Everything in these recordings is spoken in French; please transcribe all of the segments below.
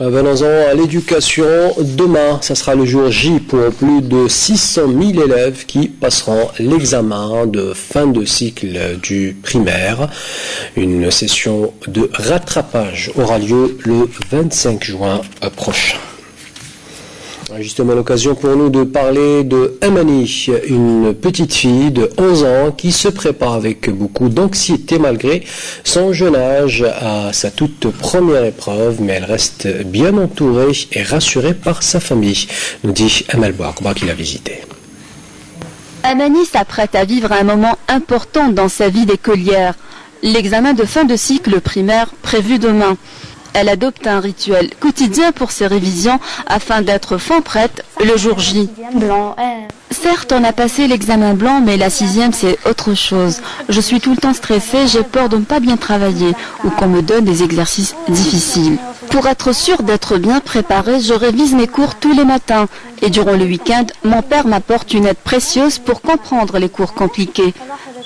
Venons-en à l'éducation. Demain, ça sera le jour J pour plus de 600 000 élèves qui passeront l'examen de fin de cycle du primaire. Une session de rattrapage aura lieu le 25 juin prochain. Justement, l'occasion pour nous de parler de Amani, une petite fille de 11 ans qui se prépare avec beaucoup d'anxiété malgré son jeune âge à sa toute première épreuve, mais elle reste bien entourée et rassurée par sa famille, nous dit Amal Bouakba qui l'a visité. Amani s'apprête à vivre un moment important dans sa vie d'écolière, l'examen de fin de cycle primaire prévu demain. Elle adopte un rituel quotidien pour ses révisions afin d'être fin prête le jour J. Certes, on a passé l'examen blanc, mais la 6e, c'est autre chose. Je suis tout le temps stressée, j'ai peur de ne pas bien travailler ou qu'on me donne des exercices difficiles. Pour être sûre d'être bien préparée, je révise mes cours tous les matins. Et durant le week-end, mon père m'apporte une aide précieuse pour comprendre les cours compliqués.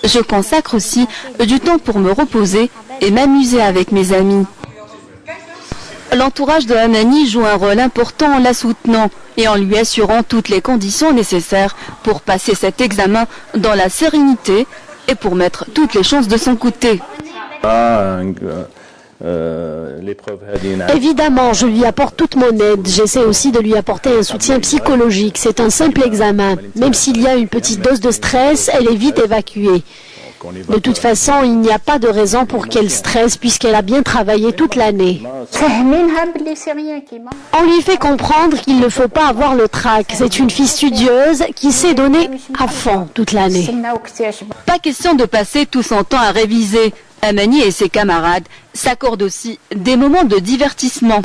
Je consacre aussi du temps pour me reposer et m'amuser avec mes amis. L'entourage de Amani joue un rôle important en la soutenant et en lui assurant toutes les conditions nécessaires pour passer cet examen dans la sérénité et pour mettre toutes les chances de son côté. Évidemment, je lui apporte toute mon aide. J'essaie aussi de lui apporter un soutien psychologique. C'est un simple examen. Même s'il y a une petite dose de stress, elle est vite évacuée. De toute façon, il n'y a pas de raison pour qu'elle stresse puisqu'elle a bien travaillé toute l'année. On lui fait comprendre qu'il ne faut pas avoir le trac. C'est une fille studieuse qui s'est donnée à fond toute l'année. Pas question de passer tout son temps à réviser. Amani et ses camarades s'accordent aussi des moments de divertissement.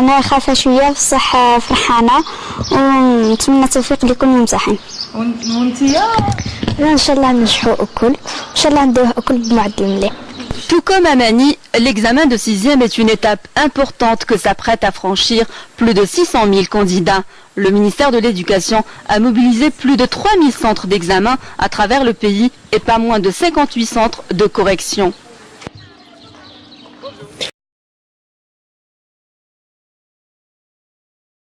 أنا خايفة شوية بصح فرحانة ونتمنى التوفيق لكل ممتحن. إن شاء الله ننجحوا الكل، إن شاء الله نديروه الكل بمعدل مليح. Tout comme Amani, l'examen de 6e est une étape importante que s'apprêtent à franchir plus de 600 000 candidats. Le ministère de l'Éducation a mobilisé plus de 3000 centres d'examen à travers le pays et pas moins de 58 centres de correction.